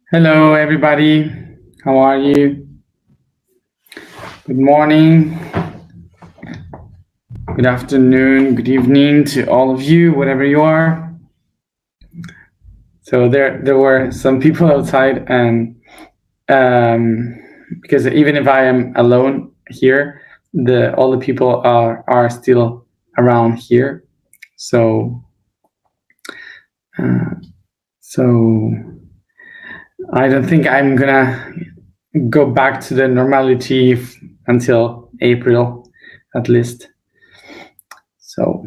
Hello, everybody. How are you? Good morning, good afternoon, good evening to all of you, whatever you are. So there were some people outside, and because even if I am alone here, all the people are still around here. So uh, so I don't think I'm gonna go back to the normality until April, at least. So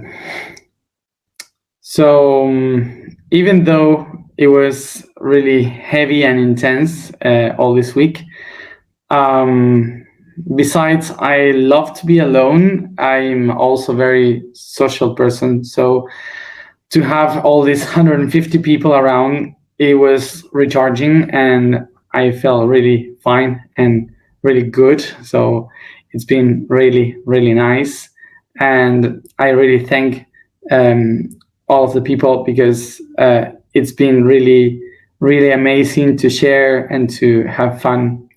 even though it was really heavy and intense all this week, besides I love to be alone, I'm also a very social person. So to have all these 150 people around, it was recharging, and I felt really fine and really good. So it's been really, really nice. And I really thank all of the people, because it's been really, really amazing to share and to have fun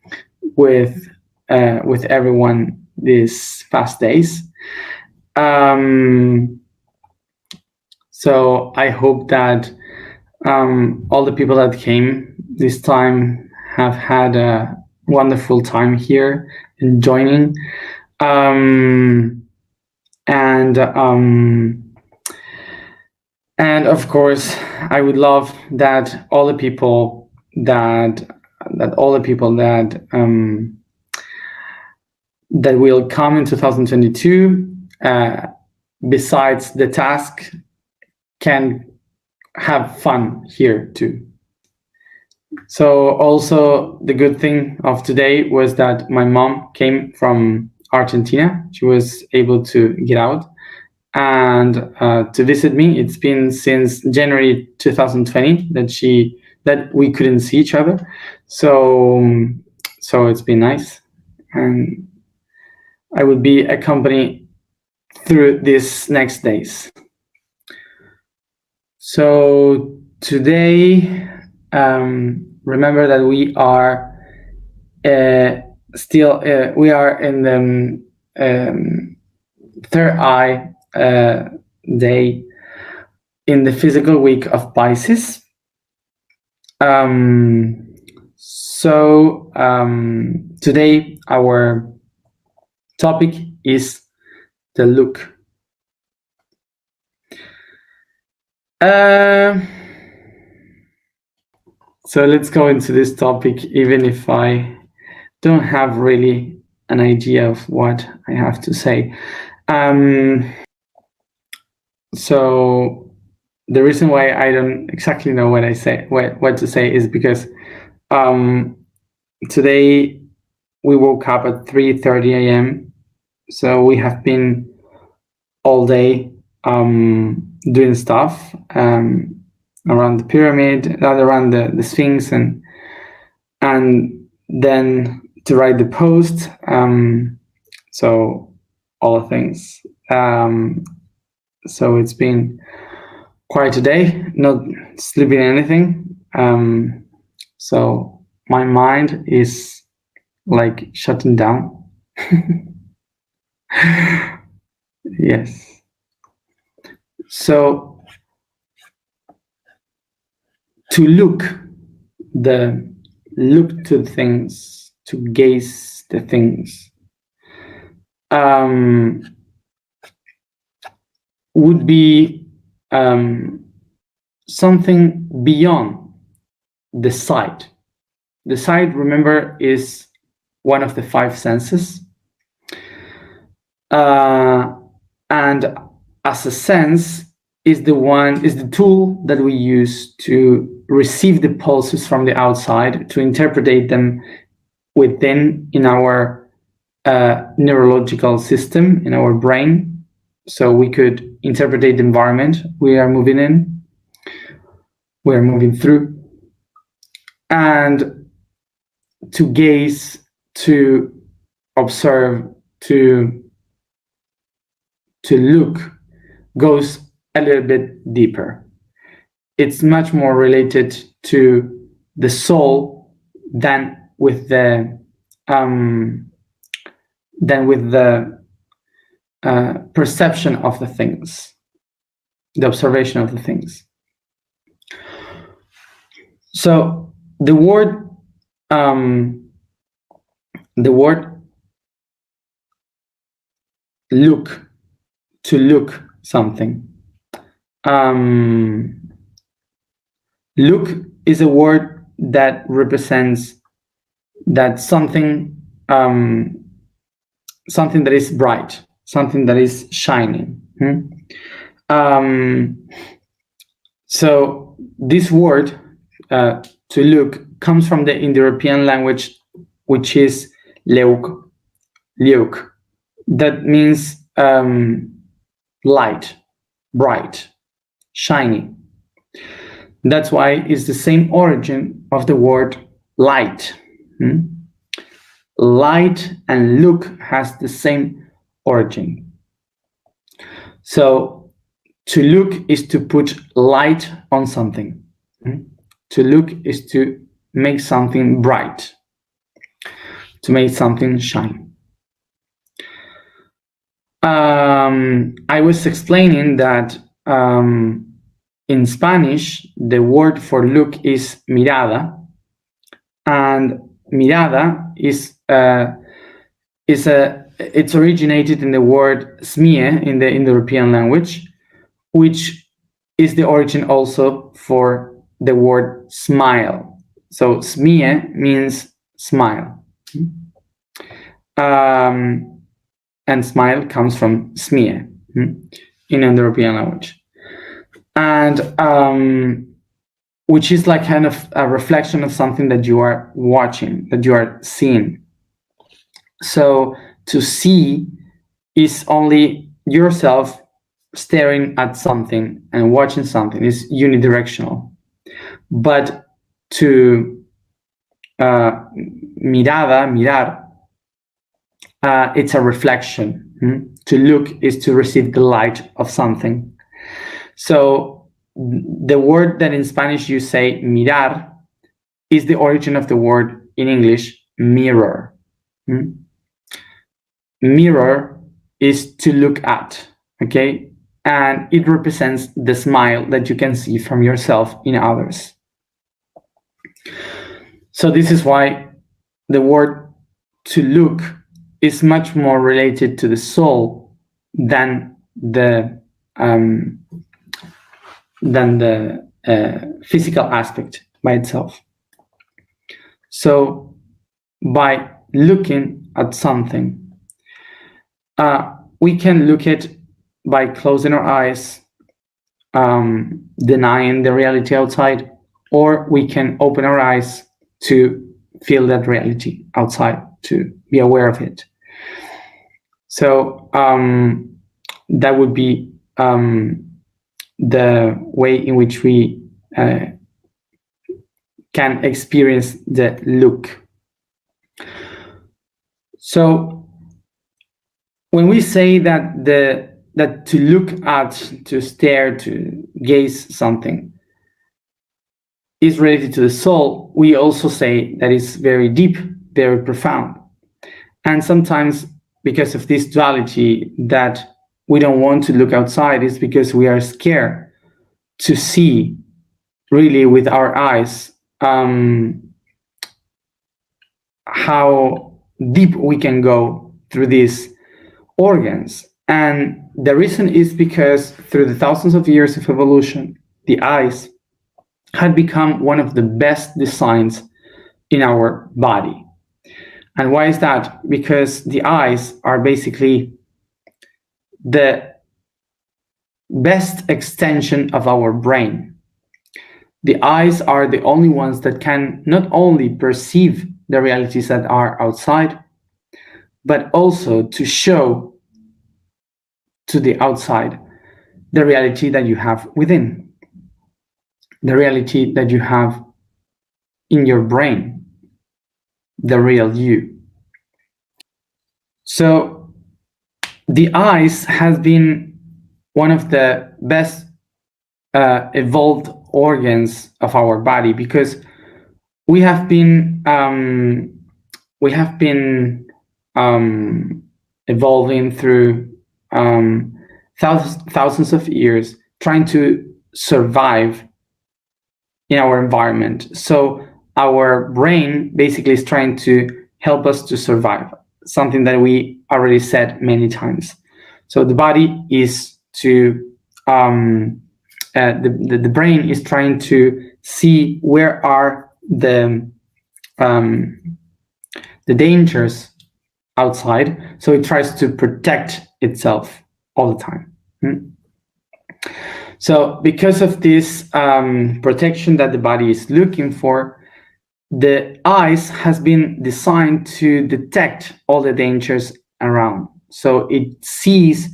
with everyone these past days. So I hope that all the people that came this time have had a wonderful time here and joining. And of course, I would love that all the people that will come in 2022, besides the task, can have fun here too. So also the good thing of today was that my mom came from Argentina. She was able to get out and to visit me. It's been since January 2020 that we couldn't see each other. So it's been nice, and I will be accompanied through these next days. So today, remember that we are we are in the third eye day in the physical week of Pisces. Today our topic is the look. So let's go into this topic, even if I don't have really an idea of what I have to say. So the reason why I don't exactly know what to say is because today we woke up at 3:30 a.m. So we have been all day doing stuff around the pyramid, around the Sphinx, and then to write the post. So all the things. So it's been quite a day, not sleeping anything. So my mind is like shutting down. Yes. So to look to things, to gaze the things, would be something beyond the sight. The sight, remember, is one of the five senses. And as a sense is the tool that we use to receive the pulses from the outside, to interpret them within in our neurological system, in our brain, so we could interpret the environment we are moving in, we are moving through, and to gaze, to observe, to look goes a little bit deeper. It's much more related to the soul than with the perception of the things, the observation of the things. So the word look, to look something. Look is a word that represents that something something that is bright, something that is shining. So this word to look comes from the Indo-European language, which is leuk. That means light, bright, shiny. That's why it's the same origin of the word light. Light and look has the same origin. So to look is to put light on something. To look is to make something bright, to make something shine. I was explaining that in Spanish, the word for look is mirada, and mirada it's originated in the word smie in the Indo-European language, which is the origin also for the word smile. So smie means smile. And smile comes from smie in Indo-European language. And which is like kind of a reflection of something that you are watching, that you are seeing. So to see is only yourself staring at something and watching something, is unidirectional. But to mirar, it's a reflection. To look is to receive the light of something. So the word that in Spanish you say mirar is the origin of the word in English mirror. Mirror is to look at, okay? And it represents the smile that you can see from yourself in others. So this is why the word to look is much more related to the soul than the physical aspect by itself. So by looking at something, we can look at by closing our eyes, denying the reality outside, or we can open our eyes to feel that reality outside, to be aware of it. So that would be the way in which we can experience the look. So when we say that to look at, to stare, to gaze something is related to the soul, we also say that it's very deep, very profound. And sometimes because of this duality that we don't want to look outside, is because we are scared to see really with our eyes how deep we can go through these organs. And the reason is because through the thousands of years of evolution, the eyes had become one of the best designs in our body. And why is that? Because the eyes are basically the best extension of our brain. The eyes are the only ones that can not only perceive the realities that are outside, but also to show to the outside the reality that you have within, the reality that you have in your brain, the real you. So the eyes has been one of the best evolved organs of our body, because we have been evolving through thousands of years trying to survive in our environment. So our brain basically is trying to help us to survive, something that we already said many times. So the body is to the brain is trying to see where are the dangers outside, so it tries to protect itself all the time. So because of this protection that the body is looking for, the eyes has been designed to detect all the dangers around. So it sees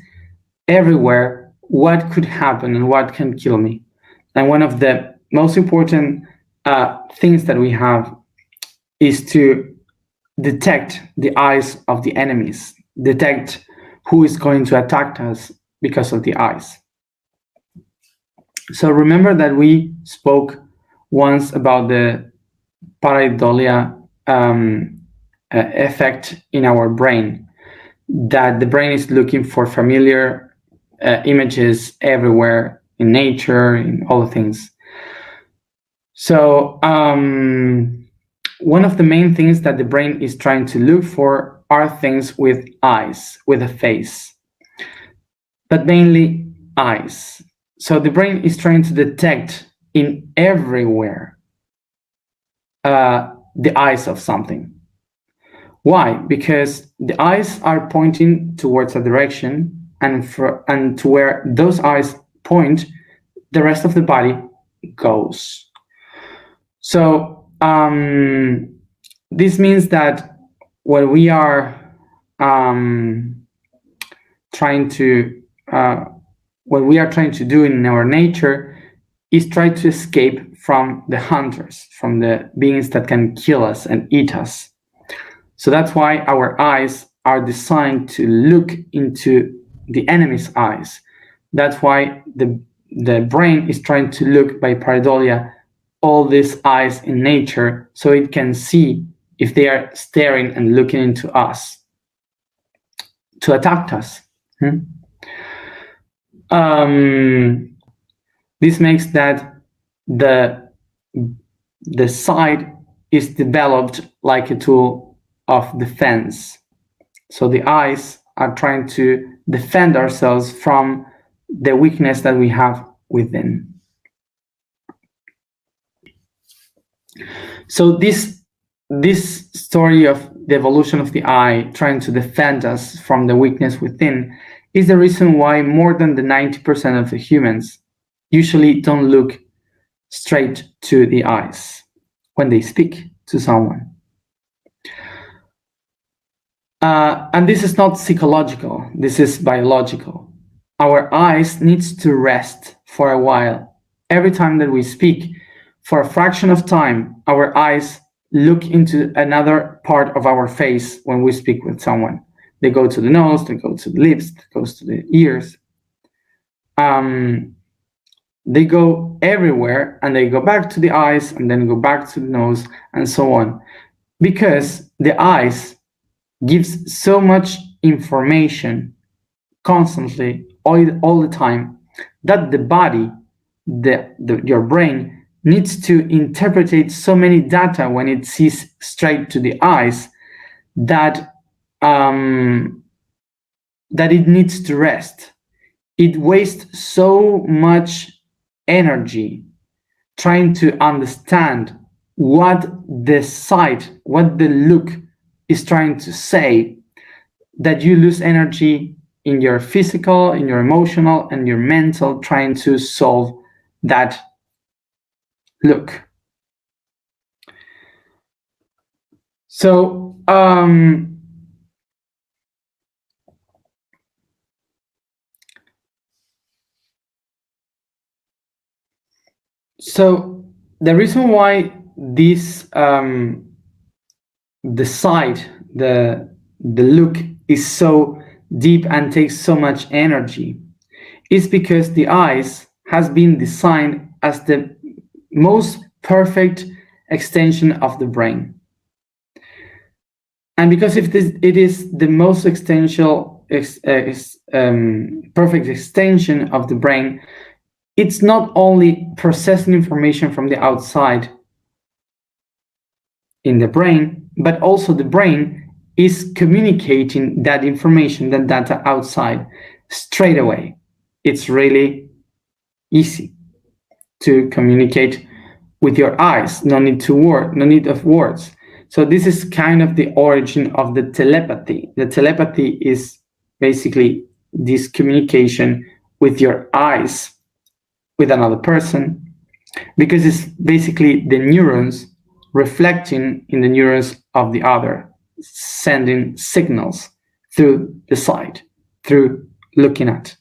everywhere what could happen and what can kill me. And one of the most important things that we have is to detect the eyes of the enemies, detect who is going to attack us because of the eyes. So remember that we spoke once about the pareidolia effect in our brain, that the brain is looking for familiar images everywhere in nature, in all the things. So one of the main things that the brain is trying to look for are things with eyes, with a face, but mainly eyes. So the brain is trying to detect in everywhere the eyes of something. Why? Because the eyes are pointing towards a direction, and to where those eyes point, the rest of the body goes. So this means that what we are trying to do in our nature is try to escape from the hunters, from the beings that can kill us and eat us. So that's why our eyes are designed to look into the enemy's eyes. That's why the brain is trying to look by pareidolia all these eyes in nature, so it can see if they are staring and looking into us to attack us. This makes that the sight is developed like a tool of defense. So the eyes are trying to defend ourselves from the weakness that we have within. So this story of the evolution of the eye trying to defend us from the weakness within is the reason why more than the 90% of the humans usually don't look straight to the eyes when they speak to someone. And this is not psychological, this is biological. Our eyes needs to rest for a while. Every time that we speak, for a fraction of time, our eyes look into another part of our face when we speak with someone. They go to the nose, they go to the lips, they go to the ears. They go everywhere, and they go back to the eyes, and then go back to the nose, and so on. Because the eyes gives so much information constantly, all the time, that the body, your brain, needs to interpret so many data when it sees straight to the eyes that it needs to rest. It wastes so much energy trying to understand what the sight, what the look is trying to say, that you lose energy in your physical, in your emotional, and your mental trying to solve that look. So the reason why this the sight, the look is so deep and takes so much energy is because the eyes has been designed as the most perfect extension of the brain. And because if it is the most perfect extension of the brain, it's not only processing information from the outside in the brain, but also the brain is communicating that information, that data outside straight away. It's really easy to communicate with your eyes, no need of words. So this is kind of the origin of the telepathy. The telepathy is basically this communication with your eyes with another person, because it's basically the neurons reflecting in the neurons of the other, sending signals through the sight, through looking at.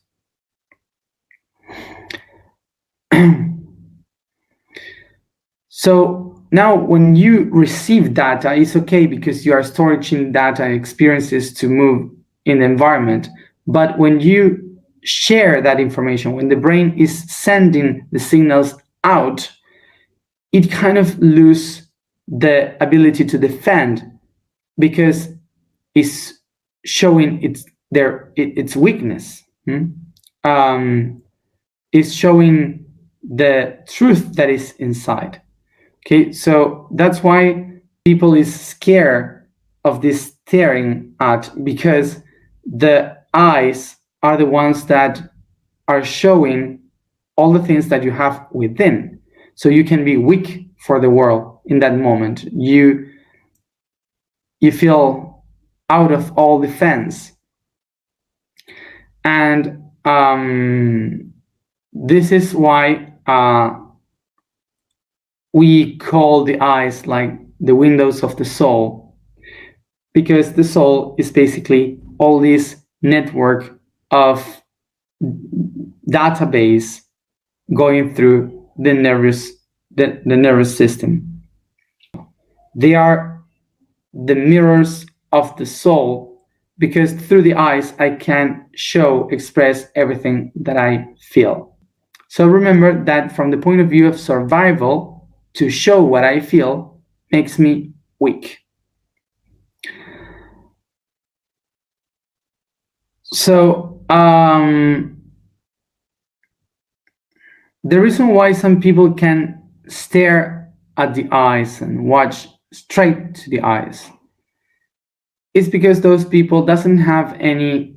So now when you receive data, it's okay because you are storing data and experiences to move in the environment. But when you share that information, when the brain is sending the signals out, it kind of loses the ability to defend, because it's showing its weakness. It's showing the truth that is inside. Okay, so that's why people is scared of this staring at, because the eyes are the ones that are showing all the things that you have within. So you can be weak for the world in that moment. You feel out of all defense. And this is why we call the eyes like the windows of the soul, because the soul is basically all this network of database going through the nervous system. They are the mirrors of the soul, because through the eyes I can express everything that I feel. So remember that from the point of view of survival, to show what I feel makes me weak. So the reason why some people can stare at the eyes and watch straight to the eyes is because those people doesn't have any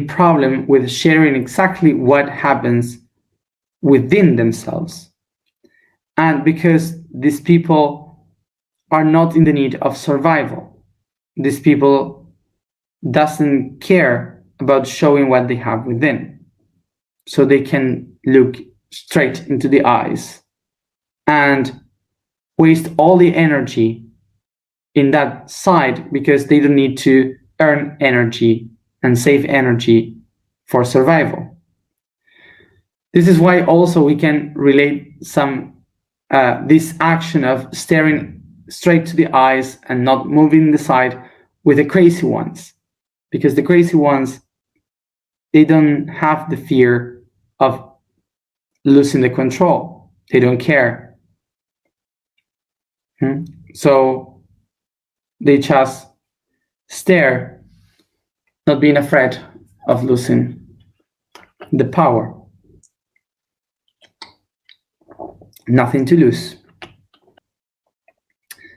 problem with sharing exactly what happens within themselves. And because these people are not in the need of survival. These people doesn't care about showing what they have within. So they can look straight into the eyes and waste all the energy in that side, because they don't need to earn energy and save energy for survival. This is why also we can relate this action of staring straight to the eyes and not moving the side with the crazy ones, because the crazy ones, they don't have the fear of losing the control. They don't care. So they just stare, not being afraid of losing the power. Nothing to lose.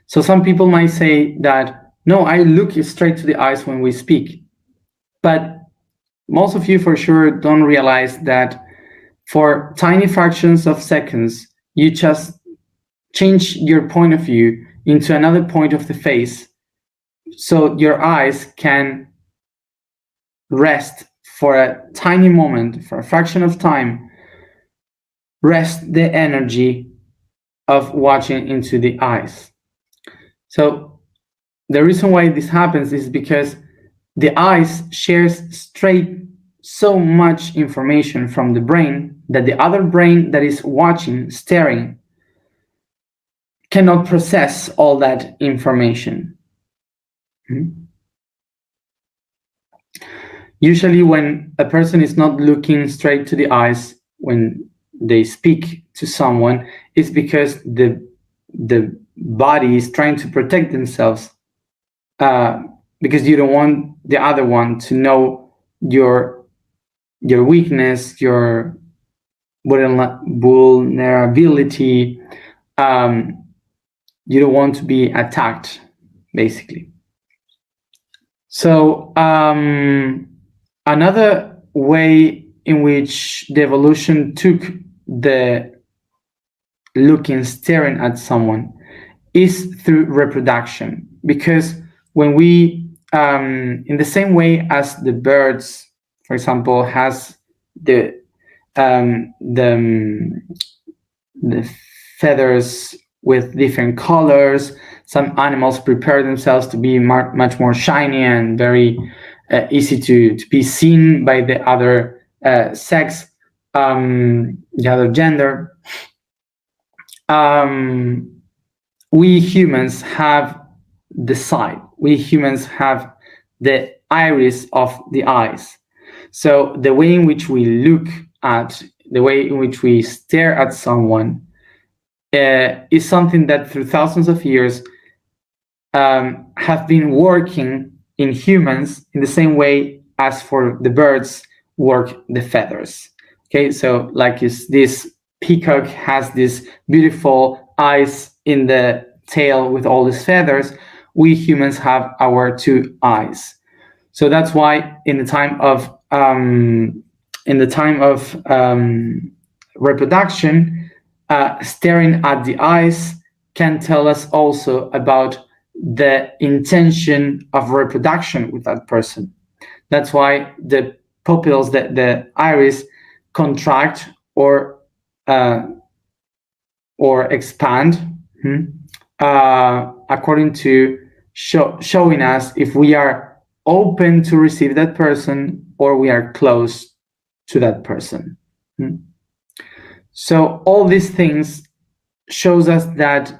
So some people might say that, no, I look straight to the eyes when we speak. But most of you for sure don't realize that for tiny fractions of seconds, you just change your point of view into another point of the face, so your eyes can rest for a tiny moment, for a fraction of time, rest the energy of watching into the eyes. So the reason why this happens is because the eyes shares straight so much information from the brain that the other brain that is watching, staring, cannot process all that information. Usually when a person is not looking straight to the eyes when they speak to someone, is because the body is trying to protect themselves, because you don't want the other one to know your weakness, your vulnerability. You don't want to be attacked, basically. So another way in which the evolution took the staring at someone is through reproduction, because when we, in the same way as the birds, for example, has the feathers with different colors. Some animals prepare themselves to be much more shiny and very easy to be seen by the other sex, the other gender. We humans have the sight. We humans have the iris of the eyes. So the way in which we look at, the way in which we stare at someone, is something that through thousands of years have been working in humans in the same way as for the birds work the feathers. Okay, so like this peacock has these beautiful eyes in the tail with all these feathers, we humans have our two eyes. So that's why in the time of reproduction, staring at the eyes can tell us also about the intention of reproduction with that person. That's why the pupils, the iris, contract or expand according to showing us if we are open to receive that person or we are close to that person. So all these things shows us that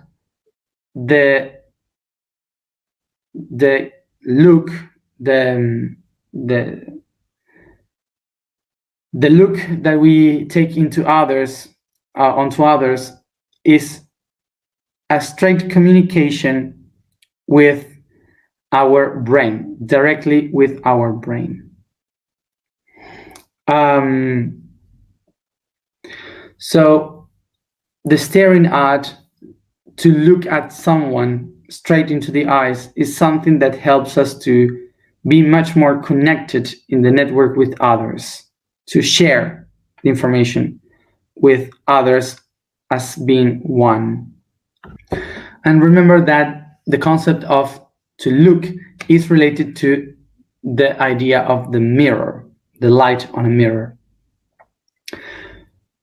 the look, the look that we take into others, onto others, is a straight communication with our brain, directly with our brain. So the staring at, to look at someone straight into the eyes, is something that helps us to be much more connected in the network with others, to share the information with others as being one. And remember that the concept of to look is related to the idea of the mirror, the light on a mirror.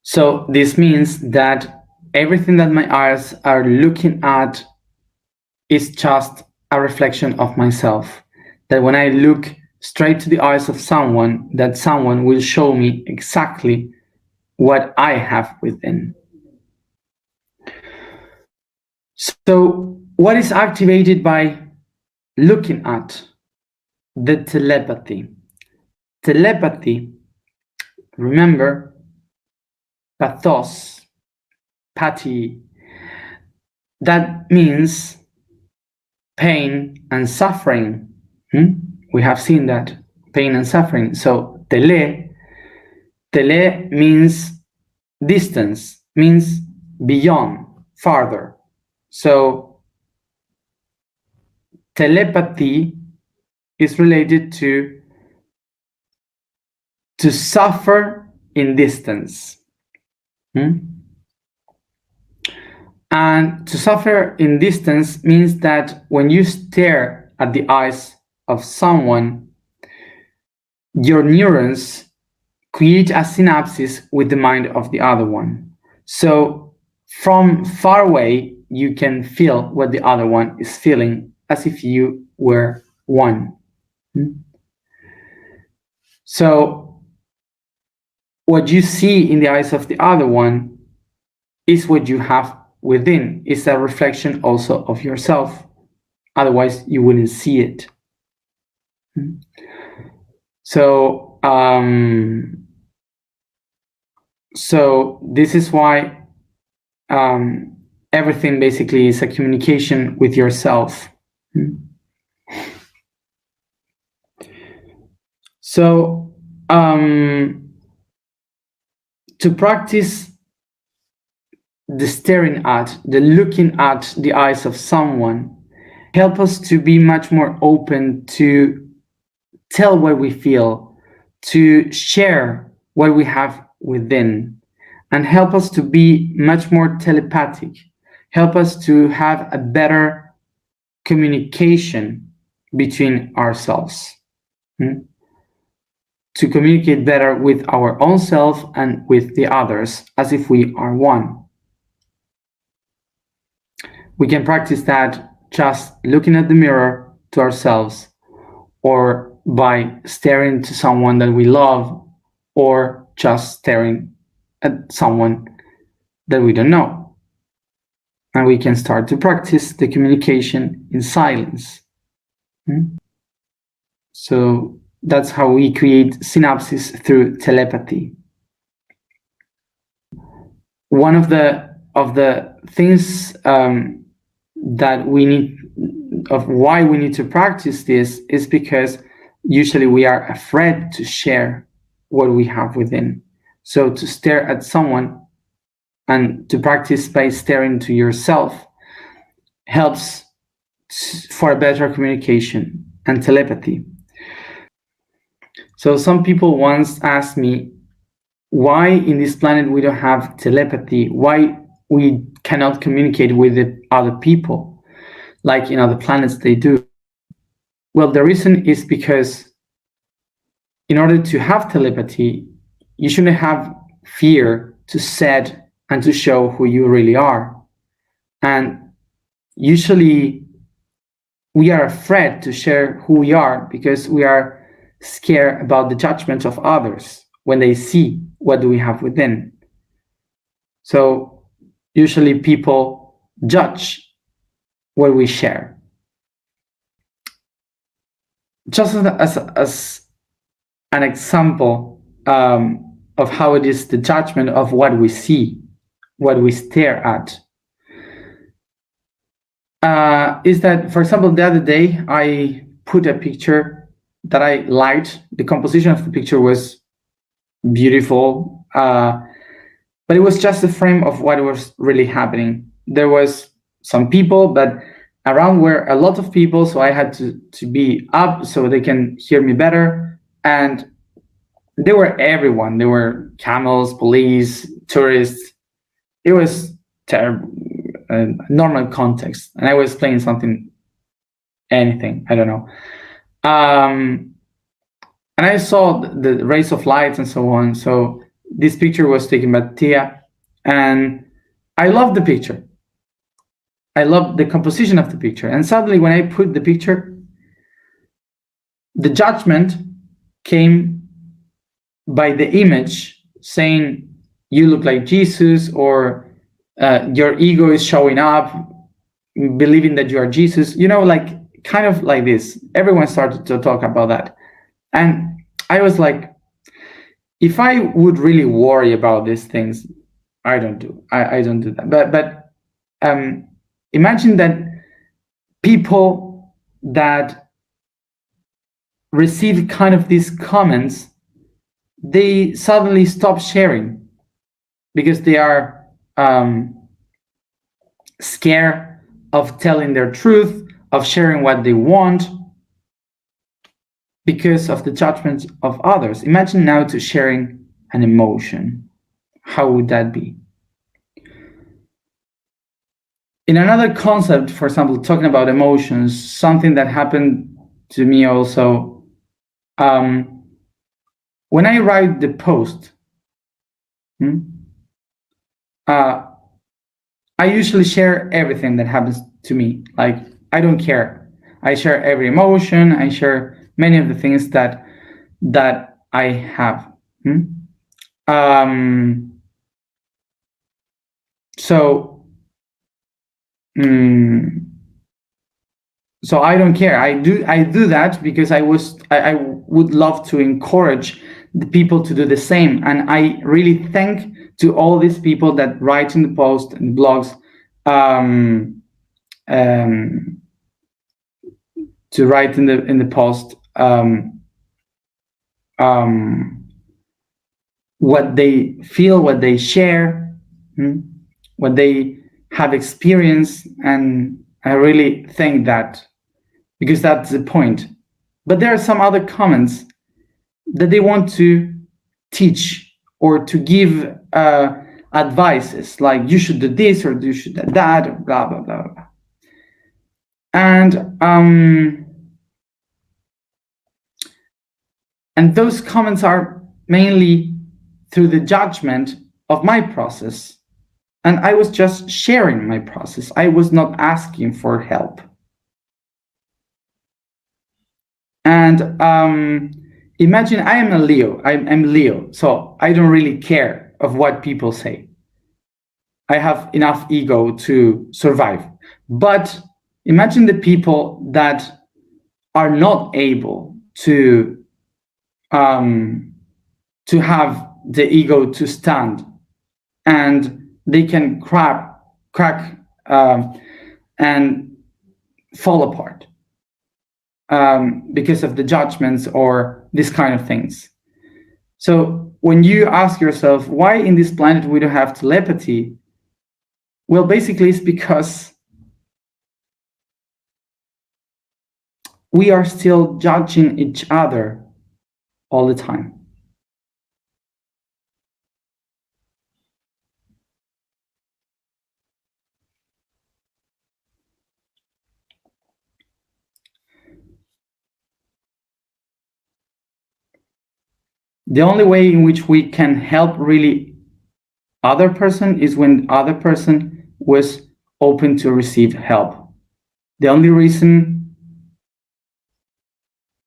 So this means that everything that my eyes are looking at is just a reflection of myself. That when I look straight to the eyes of someone, that someone will show me exactly what I have within. So what is activated by looking at? The telepathy. Telepathy, remember, pathos, pati, that means pain and suffering. We have seen that, pain and suffering. So tele means distance, means beyond, farther. So telepathy is related to suffer in distance. And to suffer in distance means that when you stare at the eyes of someone, your neurons create a synapses with the mind of the other one. So from far away, you can feel what the other one is feeling, as if you were one. So what you see in the eyes of the other one is what you have within. It's a reflection also of yourself. Otherwise, you wouldn't see it. So So this is why everything basically is a communication with yourself. So to practice the staring at, the looking at the eyes of someone, help us to be much more open to tell what we feel, to share what we have within, and help us to be much more telepathic, help us to have a better communication between ourselves, to communicate better with our own self and with the others as if we are one. We can practice that just looking at the mirror to ourselves, or by staring to someone that we love, or just staring at someone that we don't know. And we can start to practice the communication in silence. So that's how we create synapses through telepathy. One of the things that we need, of why we need to practice this, is because usually we are afraid to share what we have within. So to stare at someone and to practice by staring to yourself helps for a better communication and telepathy. So some people once asked me, why in this planet we don't have telepathy? Why we cannot communicate with the other people like in other planets they do? Well, the reason is because in order to have telepathy, you shouldn't have fear to set and to show who you really are. And usually we are afraid to share who we are because we are scared about the judgment of others when they see what do we have within. So usually people judge what we share. Just as an example of how it is the judgment of what we see, what we stare at, is that, for example, the other day I put a picture that I liked. The composition of the picture was beautiful, but it was just a frame of what was really happening. There was some people, but around were a lot of people, so I had to be up so they can hear me better. And they were everyone. There were camels, police, tourists. It was terrible, normal context. And I was playing something, anything, I don't know. And I saw the rays of light and so on. So this picture was taken by Tia, and I loved the picture. I loved the composition of the picture. And suddenly when I put the picture, the judgment came by the image saying, you look like Jesus, or your ego is showing up, believing that you are Jesus, like kind of like this. Everyone started to talk about that. And I was like, if I would really worry about these things, I don't do that. But imagine that people that receive kind of these comments, they suddenly stop sharing because they are scared of telling their truth, of sharing what they want, because of the judgment of others. Imagine now to sharing an emotion. How would that be? In another concept, for example, talking about emotions, something that happened to me also, when I write the post, I usually share everything that happens to me. Like, I don't care. I share every emotion. I share many of the things that I have. So I don't care. I do that because I would love to encourage the people to do the same. And I really thank to all these people that write in the post and blogs, to write in the post what they feel, what they share, what they have experienced, and I really think that, because that's the point. But there are some other comments that they want to teach or to give advices, like you should do this or you should do that, or blah blah blah blah. And those comments are mainly through the judgment of my process. And I was just sharing my process. I was not asking for help. And imagine I am a Leo. I'm Leo, so I don't really care of what people say. I have enough ego to survive. But imagine the people that are not able to have the ego to stand, and they can crack and fall apart because of the judgments or this kind of things. So when you ask yourself, why in this planet we don't have telepathy? Well, basically it's because we are still judging each other all the time. The only way in which we can help really other person is when other person was open to receive help. The only reason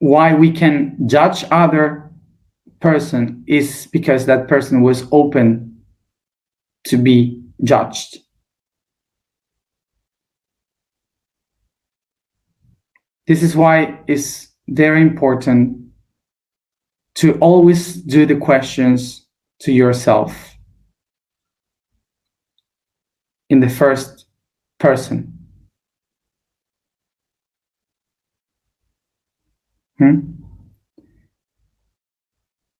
why we can judge other person is because that person was open to be judged. This is why it's very important to always do the questions to yourself in the first person.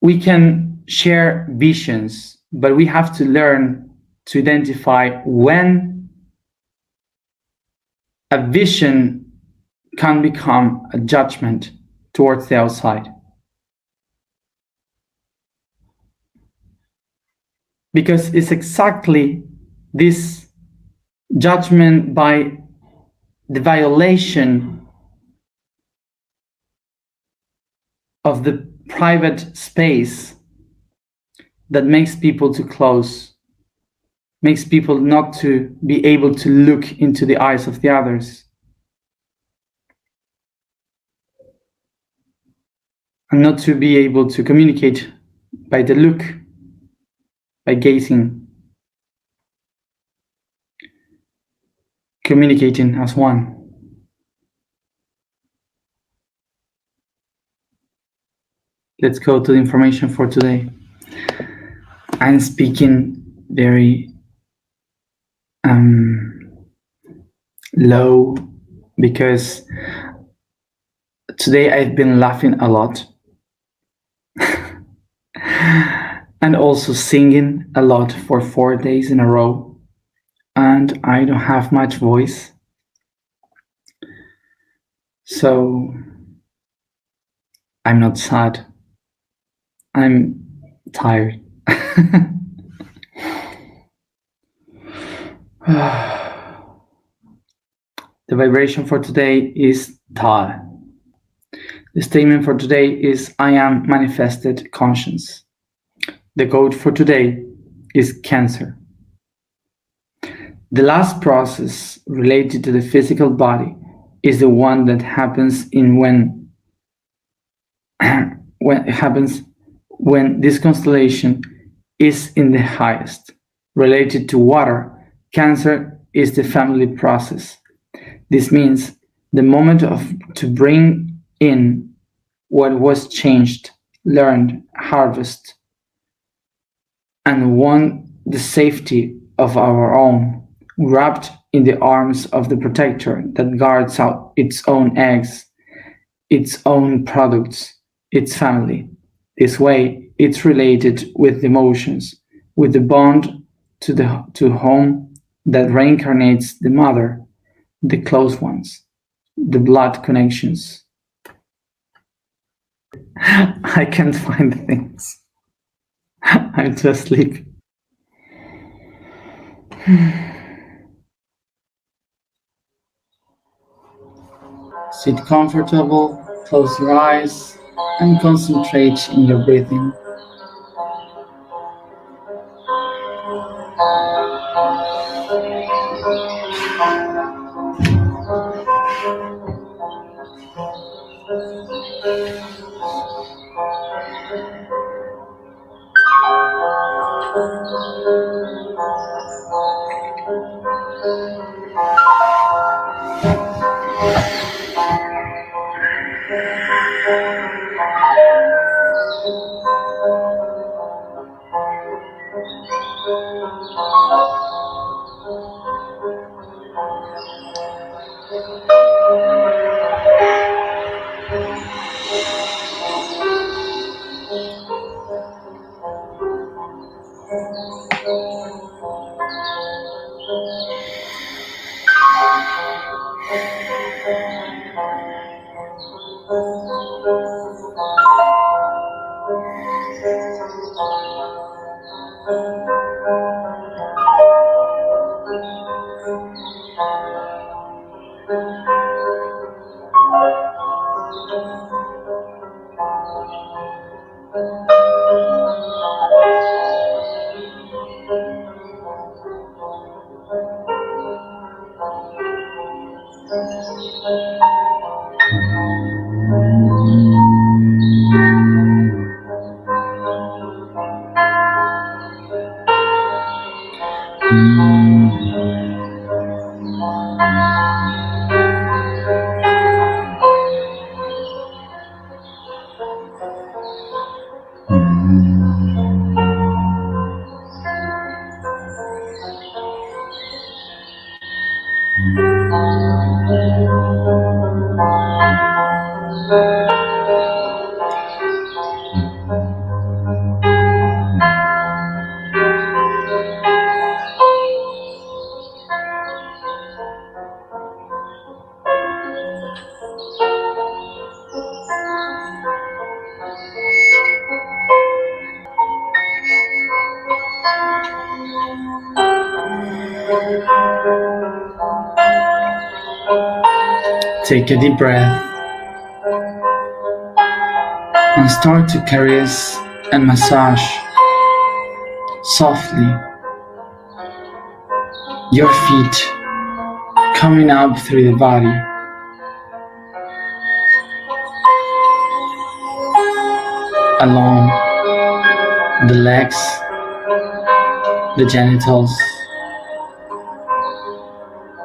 We can share visions, but we have to learn to identify when a vision can become a judgment towards the outside. Because it's exactly this judgment by the violation of the private space that makes people to close, makes people not to be able to look into the eyes of the others, and not to be able to communicate by the look, by gazing, communicating as one. Let's go to the information for today. I'm speaking very low because today I've been laughing a lot and also singing a lot for 4 days in a row, and I don't have much voice, so I'm not sad. I'm tired. The vibration for today is Ta. The statement for today is I am manifested conscience. The code for today is Cancer. The last process related to the physical body is the one that happens when this constellation is in the highest. Related to water, Cancer is the family process. This means the moment to bring in what was changed, learned, harvest, and the safety of our own, wrapped in the arms of the protector that guards out its own eggs, its own products, its family. This way, it's related with the emotions, with the bond to home that reincarnates the mother, the close ones, the blood connections. I can't find things. I'm too asleep. Sit comfortable, close your eyes, and concentrate in your breathing. Take a deep breath and start to caress and massage softly your feet coming up through the body, along the legs, the genitals,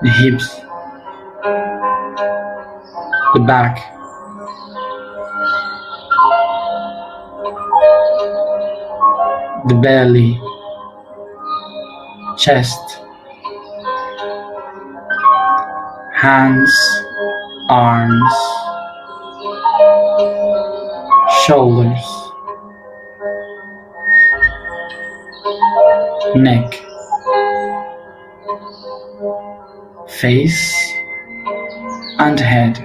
the hips, the back, the belly, chest, hands, arms, shoulders, neck, face, and head.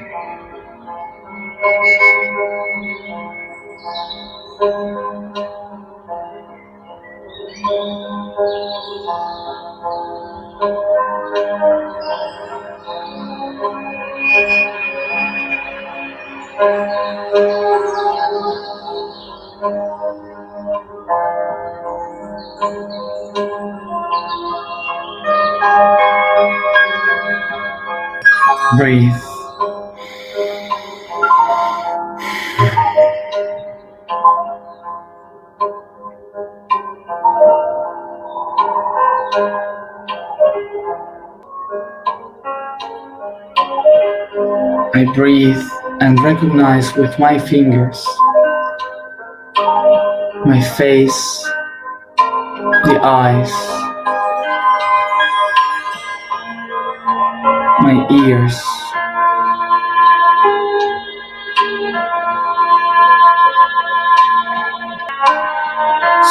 Breathe. I breathe and recognize with my fingers my face, the eyes, my ears,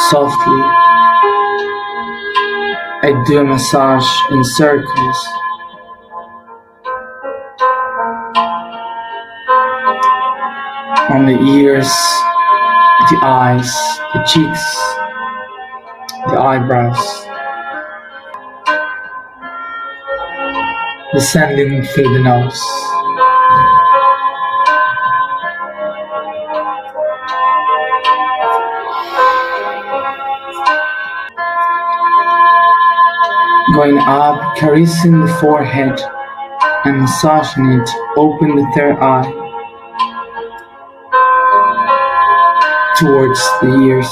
softly I do a massage in circles on the ears, the eyes, the cheeks, the eyebrows, descending through the nose. Going up, caressing the forehead and massaging it, open the third eye towards the ears.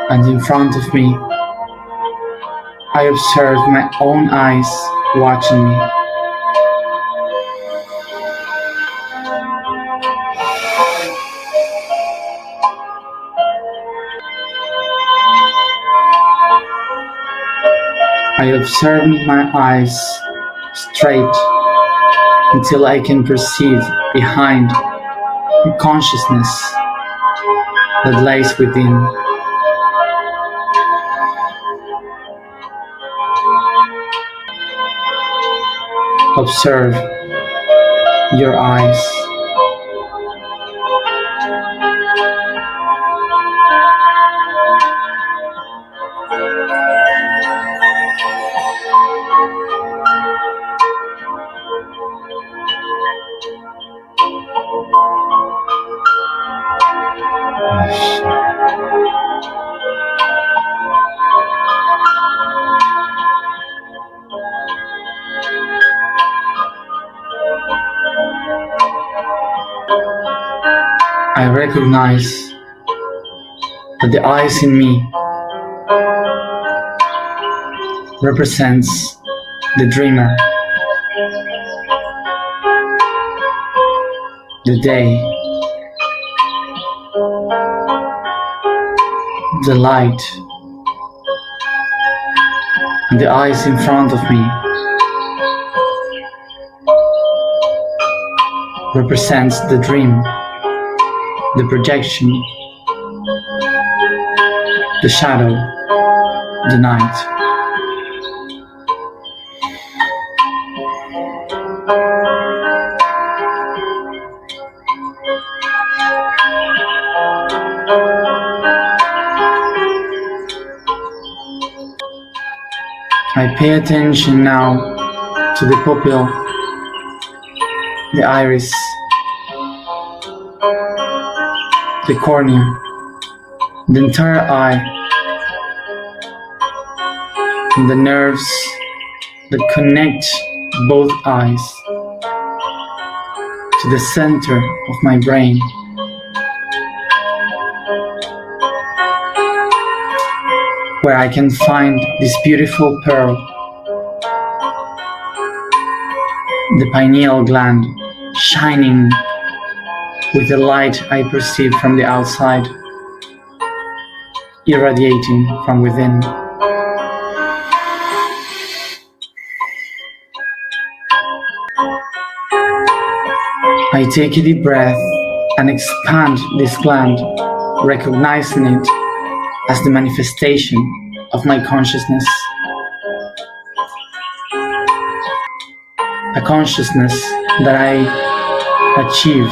And in front of me, I observe my own eyes watching me. I observe my eyes straight until I can perceive behind the consciousness that lays within. Observe your eyes. I recognize that the eyes in me represents the dreamer, the day, the light, and the eyes in front of me represents the dream, the projection, the shadow, the night. I pay attention now to the pupil, the iris, the cornea, the entire eye, and the nerves that connect both eyes to the center of my brain. Where I can find this beautiful pearl, the pineal gland shining with the light I perceive from the outside, irradiating from within. I take a deep breath and expand this gland, recognizing it as the manifestation of my consciousness. A consciousness that I achieve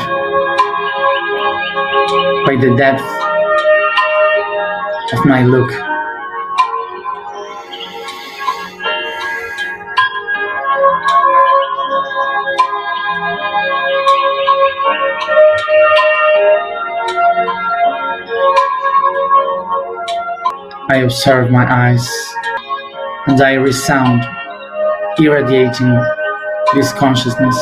by the depth of my look. I observe my eyes and I resound, irradiating this consciousness.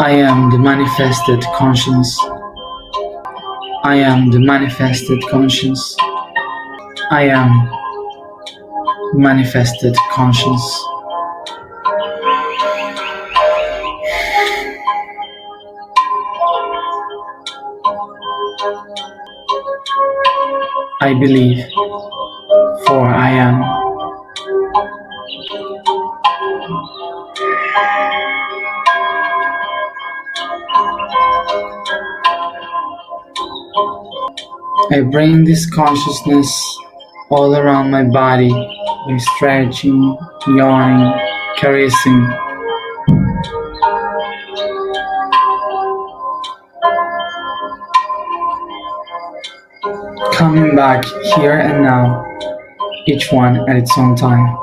I am the manifested conscience. I am the manifested conscience. I am manifested conscience. I believe, for I am. I bring this consciousness all around my body by stretching, yawning, caressing. Coming back here and now, each one at its own time.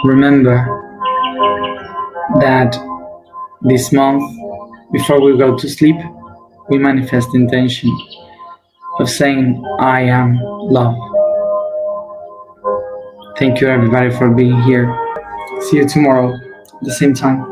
Remember that this month, before we go to sleep, we manifest the intention of saying, I am love. Thank you everybody for being here. See you tomorrow at the same time.